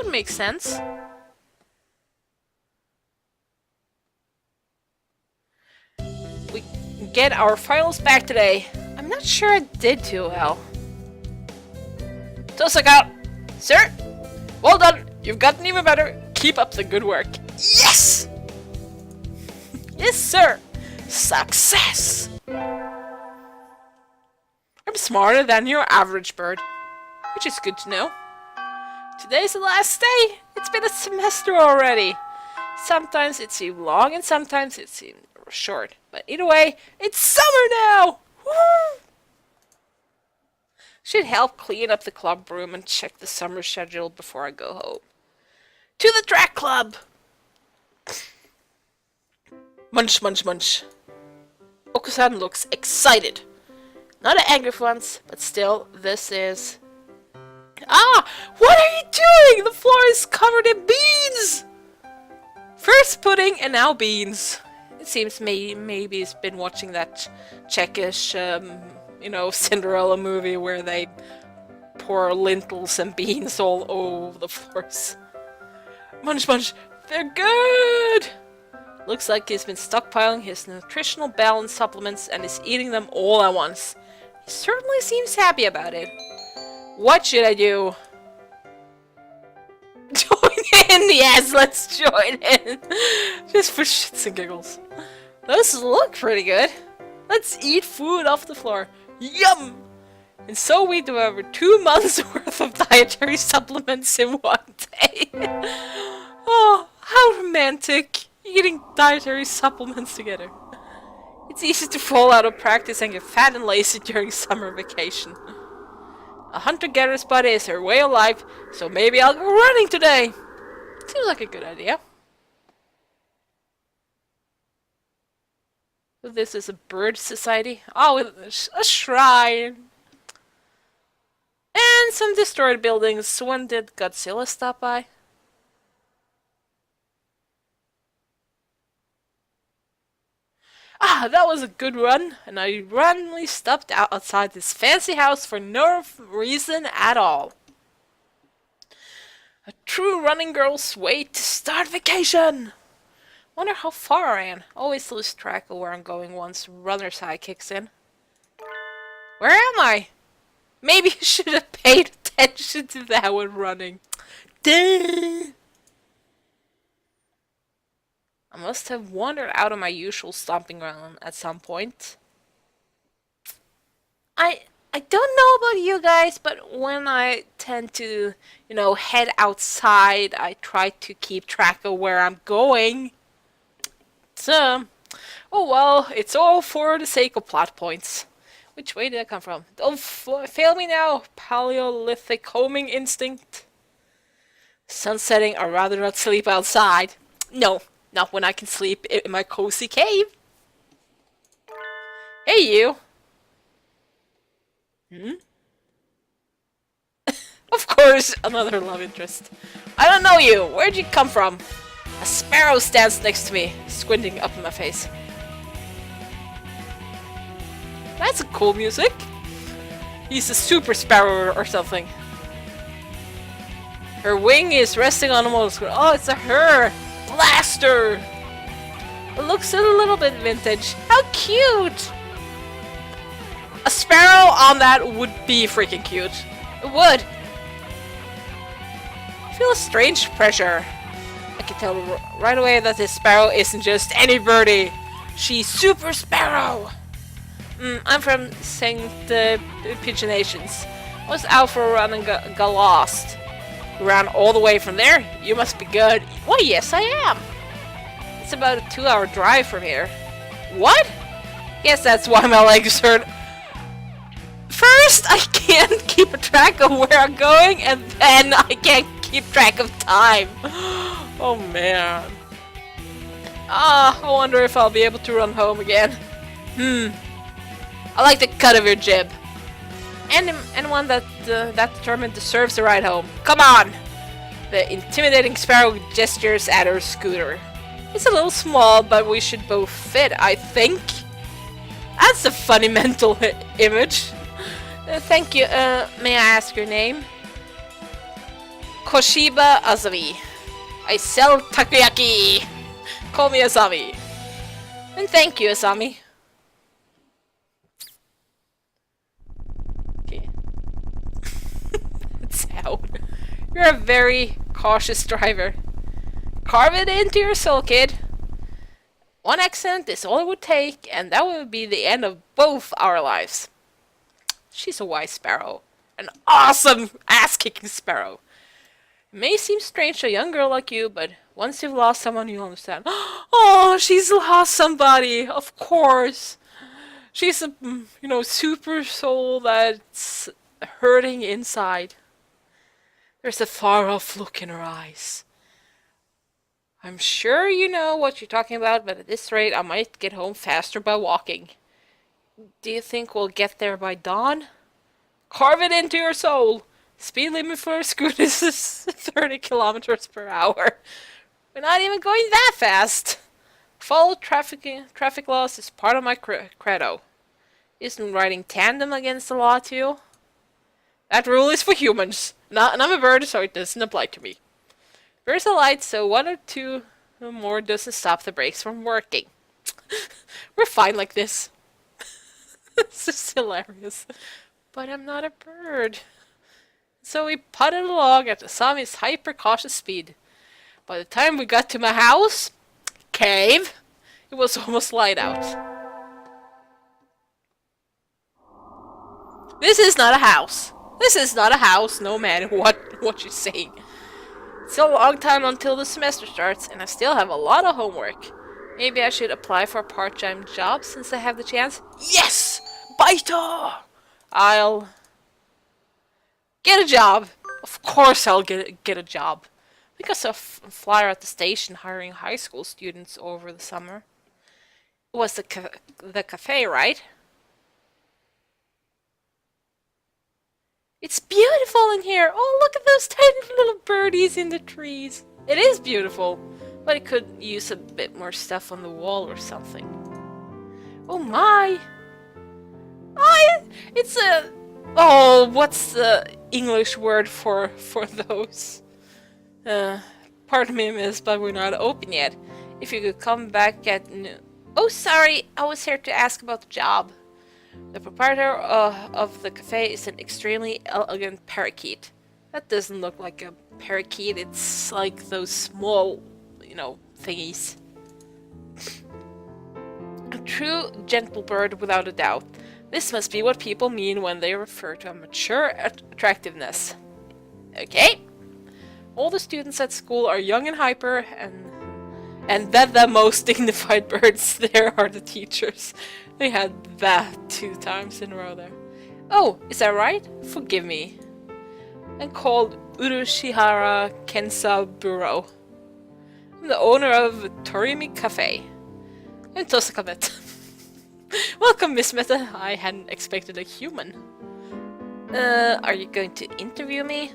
would make sense. We get our finals back today. I'm not sure I did too well. Tosak out! Sir! Well done! You've gotten even better. Keep up the good work. Yes! Yes, sir! Success! I'm smarter than your average bird, which is good to know. Today's the last day. It's been a semester already. Sometimes it seems long and sometimes it seems short. But either way, it's summer now! Woo! Should help clean up the club room and check the summer schedule before I go home. To the track club! Munch, munch, munch. Okusan looks excited. Not an angry once, but still, this is... Ah! What are you doing? The floor is covered in beans! First pudding and now beans. It seems maybe he's been watching that Czechish, you know, Cinderella movie where they pour lentils and beans all over the floors. Munch, munch. They're good! Looks like he's been stockpiling his nutritional balance supplements and is eating them all at once. He certainly seems happy about it. What should I do? Join in! Yes, let's join in! Just for shits and giggles. Those look pretty good. Let's eat food off the floor. Yum! And so we do over 2 months worth of dietary supplements in one day. Oh, how romantic. Eating dietary supplements together. It's easy to fall out of practice and get fat and lazy during summer vacation. A hunter-gatherer's body is her way of life, so maybe I'll go running today. Seems like a good idea. So this is a bird society. Oh, a shrine. And some destroyed buildings. When did Godzilla stop by? Ah, that was a good run, and I randomly stepped outside this fancy house for no reason at all. A true running girl's way to start vacation! Wonder how far I ran. Always lose track of where I'm going once runner's high kicks in. Where am I? Maybe I should have paid attention to that when running. Duh! I must have wandered out of my usual stomping ground at some point. I don't know about you guys, but when I tend to, you know, head outside, I try to keep track of where I'm going. So, oh well, it's all for the sake of plot points. Which way did I come from? Don't fail me now, Paleolithic homing instinct. Sun setting, I'd rather not sleep outside. No. Not when I can sleep in my cozy cave. Hey, you. Of course, another love interest. I don't know you. Where'd you come from? A sparrow stands next to me, squinting up in my face. That's a cool music. He's a super sparrow or something. Her wing is resting on a motorcycle. Oh, it's a her. Blaster! It looks a little bit vintage. How cute! A sparrow on that would be freaking cute. It would. I feel a strange pressure. I can tell right away that this sparrow isn't just any birdie. She's Super Sparrow! I'm from St. Pigeonations. I was out for a run and got lost. You ran all the way from there? You must be good. Why, yes, I am. It's about a 2-hour drive from here. What? Yes, that's why my legs hurt. First, I can't keep a track of where I'm going, and then I can't keep track of time. Oh, man. Ah, I wonder if I'll be able to run home again. I like the cut of your jib. Anyone that determined deserves a ride home. Come on! The intimidating sparrow gestures at her scooter. It's a little small, but we should both fit, I think. That's a funny mental image. Thank you. May I ask your name? Koshiba Azami. I sell takoyaki! Call me Azami. And thank you, Azami. Okay. Sound. You're a very cautious driver. Carve it into your soul, kid. One accident is all it would take, and that would be the end of both our lives. She's a wise sparrow. An awesome ass-kicking sparrow. It may seem strange to a young girl like you, but once you've lost someone, you'll understand. Oh, she's lost somebody, of course. She's a, super soul that's hurting inside. There's a far-off look in her eyes. I'm sure you know what you're talking about, but at this rate, I might get home faster by walking. Do you think we'll get there by dawn? Carve it into your soul. Speed limit for scooters is 30 kilometers per hour. We're not even going that fast. Follow traffic laws is part of my credo. Isn't riding tandem against the law too? That rule is for humans. And I'm a bird, so it doesn't apply to me. There's a light, so one or two more doesn't stop the brakes from working. We're fine like this. This is hilarious. But I'm not a bird. So we putted along at Asami's hyper-cautious speed. By the time we got to my house, cave, it was almost light out. This is not a house. This is not a house, no matter what you're saying. It's a long time until the semester starts, and I still have a lot of homework. Maybe I should apply for a part-time job since I have the chance. Yes! Biter! I'll get a job. Of course I'll get a job. Because of a flyer at the station hiring high school students over the summer. It was the cafe, right? It's beautiful in here! Oh, look at those tiny little birdies in the trees! It is beautiful, but it could use a bit more stuff on the wall or something. Oh my! It's a... Oh, what's the English word for those? Pardon me, miss, but we're not open yet. If you could come back at noon... Oh, sorry, I was here to ask about the job. The proprietor of the cafe is an extremely elegant parakeet. That doesn't look like a parakeet, it's like those small, thingies. A true gentle bird without a doubt. This must be what people mean when they refer to a mature attractiveness. Okay. All the students at school are young and hyper, and that the most dignified birds there are the teachers. They had that 2 times in a row there. Oh, is that right? Forgive me. I'm called Urushihara Kensaburo. I'm the owner of Torimi Cafe. I'm Tosaka. Welcome, Miss Mette. I hadn't expected a human. Are you going to interview me?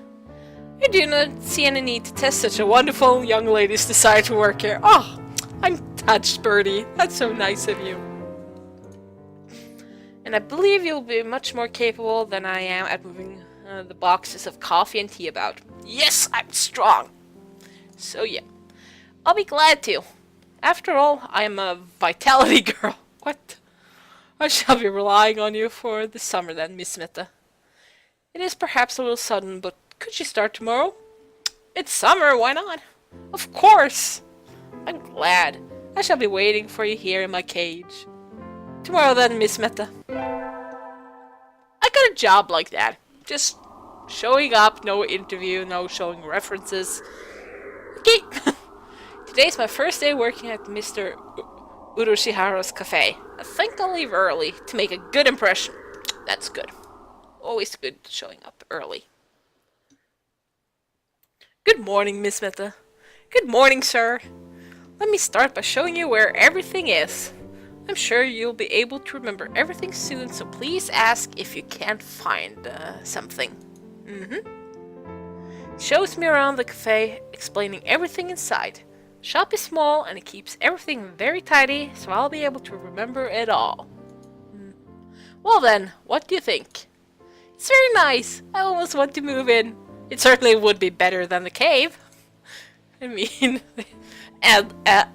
I do not see any need to test such a wonderful young lady's desire to work here. Oh, I'm touched, Birdie. That's so nice of you. And I believe you'll be much more capable than I am at moving the boxes of coffee and tea about. Yes, I'm strong! So yeah, I'll be glad to. After all, I am a vitality girl. What? I shall be relying on you for the summer then, Miss Mette. It is perhaps a little sudden, but could you start tomorrow? It's summer, why not? Of course! I'm glad. I shall be waiting for you here in my cage. Tomorrow then, Miss Mette. I got a job like that. Just showing up, no interview, no showing references. Okay. Today's my first day working at Mr. Urushihara's cafe. I think I'll leave early to make a good impression. That's good. Always good showing up early. Good morning, Miss Mette. Good morning, sir. Let me start by showing you where everything is. I'm sure you'll be able to remember everything soon, so please ask if you can't find something. Shows me around the cafe, explaining everything inside. Shop is small and it keeps everything very tidy, so I'll be able to remember it all. Well then, what do you think? It's very nice. I almost want to move in. It certainly would be better than the cave. I mean, at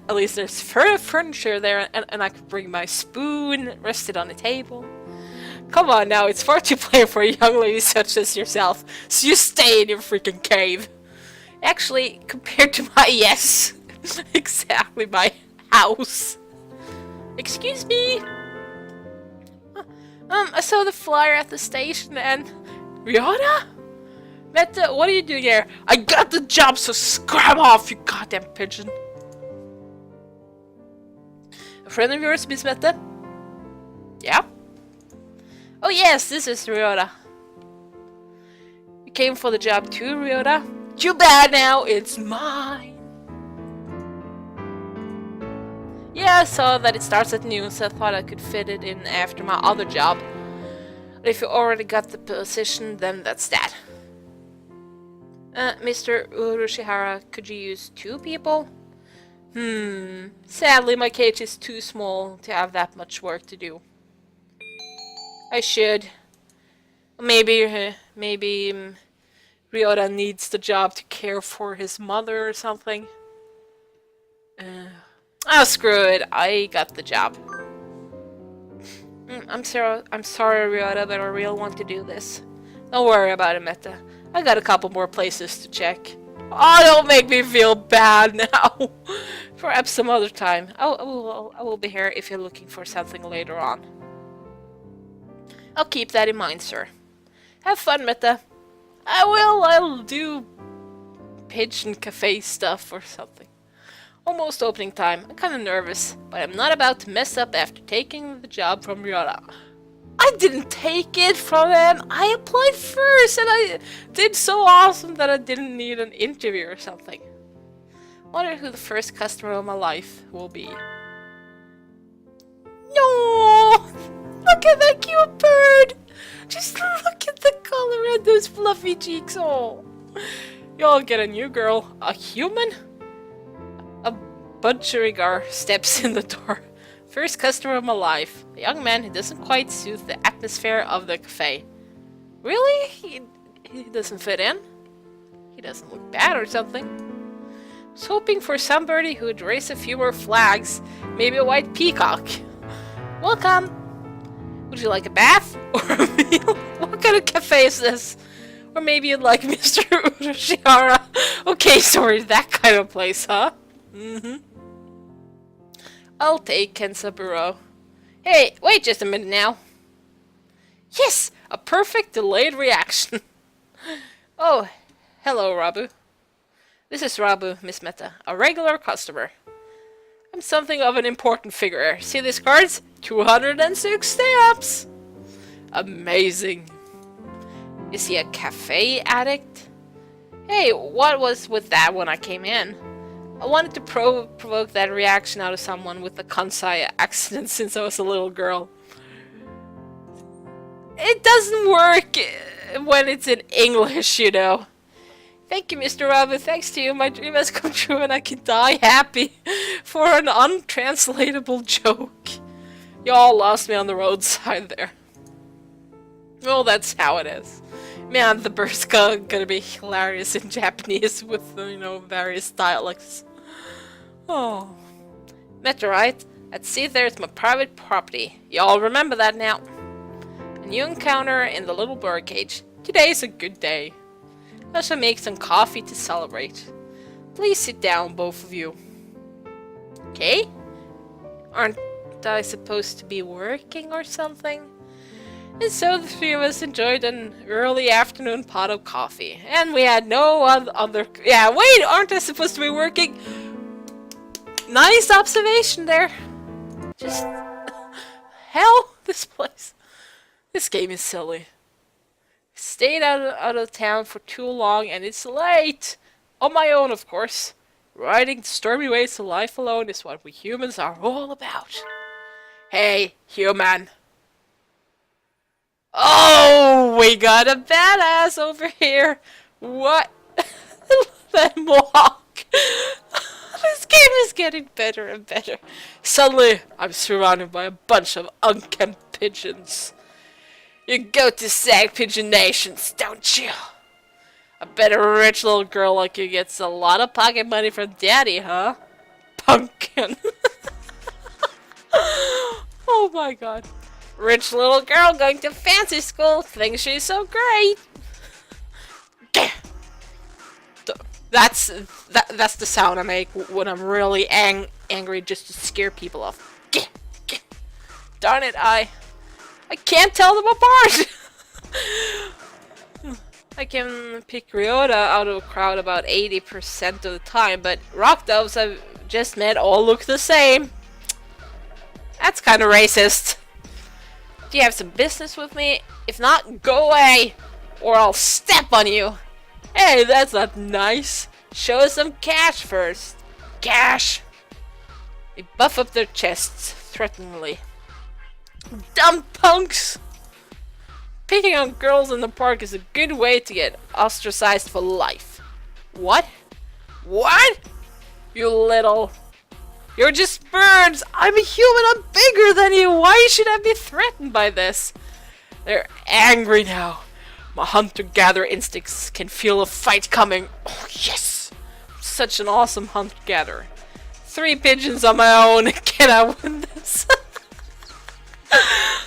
least there's furniture there, and I could bring my spoon, rest it on the table. Come on now, it's far too plain for a young lady such as yourself, so you stay in your freaking cave. Actually, compared to my yes, exactly my house. Excuse me. I saw the flyer at the station and... Rihanna? Mette, what are you doing here? I got the job, so scram off, you goddamn pigeon. A friend of yours, Miss Mette? Yeah? Oh yes, this is Rihanna. You came for the job too, Rihanna? Too bad now, it's mine. Yeah, I saw that it starts at noon, so I thought I could fit it in after my other job. But if you already got the position, then that's that. Mr. Urushihara, could you use 2 people? Sadly my cage is too small to have that much work to do. I should. Maybe Ryota needs the job to care for his mother or something. Oh, screw it. I got the job. I'm sorry, Ryota, but I really want to do this. Don't worry about it, Mette. I got a couple more places to check. Oh, don't make me feel bad now. Perhaps some other time. I will be here if you're looking for something later on. I'll keep that in mind, sir. Have fun, Mette. I'll do pigeon cafe stuff or something. Almost opening time. I'm kind of nervous, but I'm not about to mess up after taking the job from Ryota. I didn't take it from him. I applied first, and I did so awesome that I didn't need an interview or something. Wonder who the first customer of my life will be. No! Look at that cute bird! Just look at the color and those fluffy cheeks. Oh, you'll get a new girl. A human? A Budgerigar steps in the door. First customer of my life. A young man who doesn't quite suit the atmosphere of the cafe. Really? He doesn't fit in? He doesn't look bad or something. I was hoping for somebody who would raise a few more flags. Maybe a white peacock. Welcome! Would you like a bath? Or a meal? What kind of cafe is this? Or maybe you'd like Mr. Urushihara. Okay, sorry, that kind of place, huh? I'll take Kensaburo. Hey, wait just a minute now. Yes! A perfect delayed reaction. Oh, hello, Rabu. This is Rabu, Miss Mette, a regular customer. I'm something of an important figure. See these cards? 206 stamps! Amazing. Is he a cafe addict? Hey, what was with that when I came in? I wanted to provoke that reaction out of someone with a Kansai accent since I was a little girl. It doesn't work when it's in English, you know. Thank you, Mr. Rabbit. Thanks to you, my dream has come true and I can die happy for an untranslatable joke. Y'all lost me on the roadside there. Well, that's how it is. Man, the bird's gonna be hilarious in Japanese with, you know, various dialects. Oh. Mette, right? At sea there's my private property. Y'all remember that now. A new encounter in the little bird cage. Today's a good day. I shall make some coffee to celebrate. Please sit down, both of you. Okay? Aren't I supposed to be working or something? And so the 3 of us enjoyed an early afternoon pot of coffee. And we had no other... Yeah, wait, aren't I supposed to be working? Nice observation there. Just... Hell, this place. This game is silly. Stayed out of town for too long and it's late. On my own, of course. Riding the stormy waves of life alone is what we humans are all about. Hey, human. Oh, we got a badass over here. What? That mohawk. This game is getting better and better. Suddenly, I'm surrounded by a bunch of unkempt pigeons. You go to Sag Pigeon Nations, don't you? I bet a rich little girl like you gets a lot of pocket money from daddy, huh? Pumpkin. Oh my god. Rich little girl going to fancy school thinks she's so great. That's the sound I make when I'm really angry, just to scare people off. Darn it, I can't tell them apart. I can pick Ryota out of a crowd about 80% of the time, but rock doves I've just met all look the same. That's kind of racist. Do you have some business with me? If not, go away, or I'll step on you. Hey, that's not nice. Show us some cash first. Cash! They buff up their chests threateningly. Dumb punks! Picking on girls in the park is a good way to get ostracized for life. What? What? You little... You're just birds! I'm a human, I'm bigger than you! Why should I be threatened by this? They're angry now. My hunter-gatherer instincts can feel a fight coming. Oh, yes! I'm such an awesome hunter-gatherer. 3 pigeons on my own. Can I win this?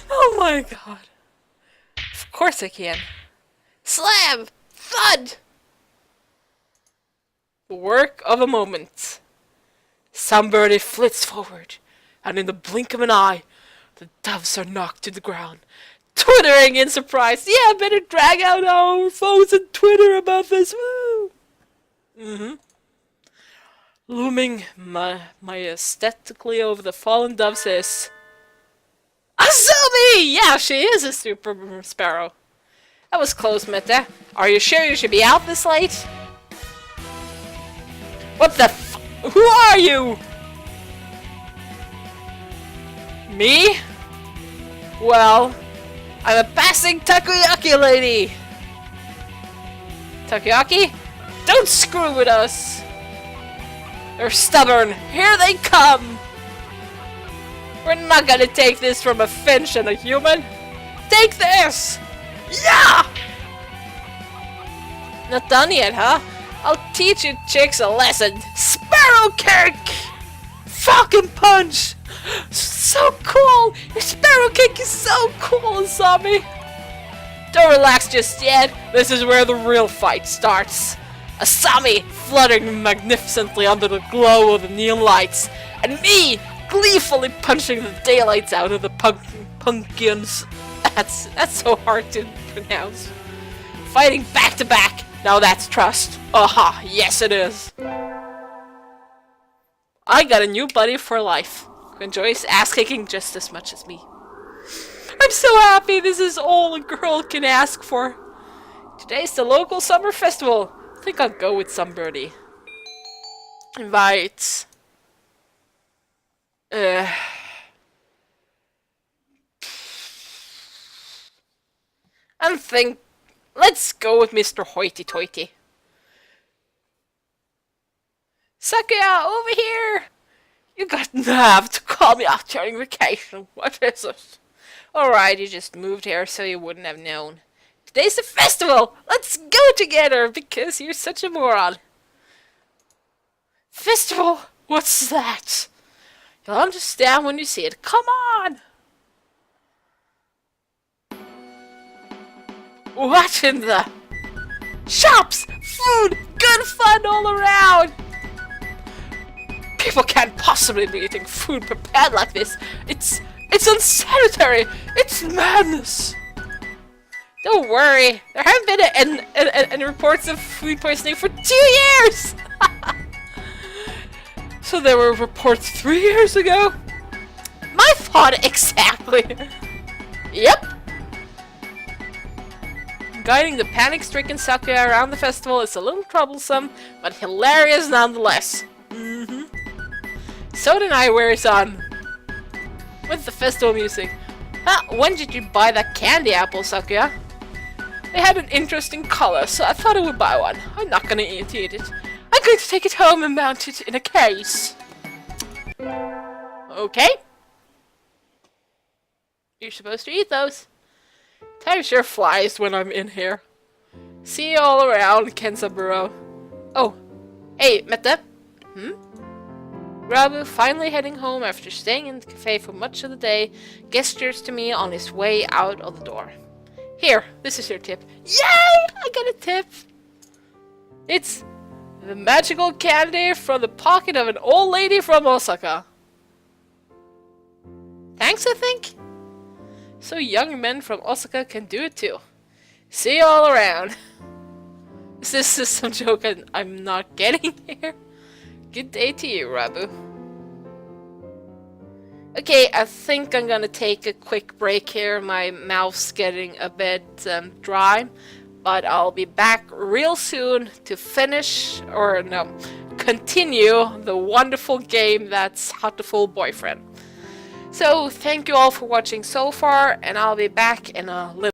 Oh my god. Of course I can. Slam! Thud! The work of a moment. Somebody flits forward, and in the blink of an eye, the doves are knocked to the ground. Twittering in surprise. Yeah, better drag out our phones and Twitter about this. Woo! Looming majestically over the fallen dove says, Azumi! Yeah, she is a super sparrow. That was close, Mette. Are you sure you should be out this late? What the f- Who are you? Me? Well, I'm a passing takoyaki lady! Takoyaki? Don't screw with us! They're stubborn! Here they come! We're not gonna take this from a finch and a human! Take this! Yeah! Not done yet, huh? I'll teach you chicks a lesson! Sparrow kick! Falcon punch! So cool! Your sparrow kick is so cool, Asami! Don't relax just yet. This is where the real fight starts. Asami fluttering magnificently under the glow of the neon lights, and me gleefully punching the daylights out of the pumpkins. That's so hard to pronounce. Fighting back to back. Now that's trust. Aha, yes it is. I got a new buddy for life, who enjoys ass-kicking just as much as me. I'm so happy. This is all a girl can ask for. Today's the local summer festival. I think I'll go with somebody. Invite. And think. Let's go with Mr. Hoity-toity. Sakuya, over here! You got nerve to call me out during vacation. What is it? Alright, you just moved here so you wouldn't have known. Today's the festival! Let's go together because you're such a moron. Festival? What's that? You'll understand when you see it. Come on! What in the... Shops! Food! Good fun all around! People can't possibly be eating food prepared like this. It's unsanitary! It's madness! Don't worry, there haven't been any reports of food poisoning for 2 years! So there were reports 3 years ago? My thought exactly! Yep! Guiding the panic-stricken Sakuya around the festival is a little troublesome, but hilarious nonetheless. Soda Night wears on with the festival music. When did you buy that candy apple, Sakuya? They had an interesting color, so I thought I would buy one. I'm not gonna eat it. I'm going to take it home and mount it in a case. Okay. You're supposed to eat those. Time sure flies when I'm in here. See you all around, Kensaburo. Oh, hey, Mette. Rabu, finally heading home after staying in the cafe for much of the day, gestures to me on his way out of the door. Here, this is your tip. Yay! I got a tip! It's the magical candy from the pocket of an old lady from Osaka. Thanks, I think? So young men from Osaka can do it too. See you all around. Is this some joke I'm not getting here? Good day to you, Rabu. Okay, I think I'm gonna take a quick break here. My mouth's getting a bit dry, but I'll be back real soon to finish, or no, continue the wonderful game that's Hatoful Boyfriend. So, thank you all for watching so far, and I'll be back in a little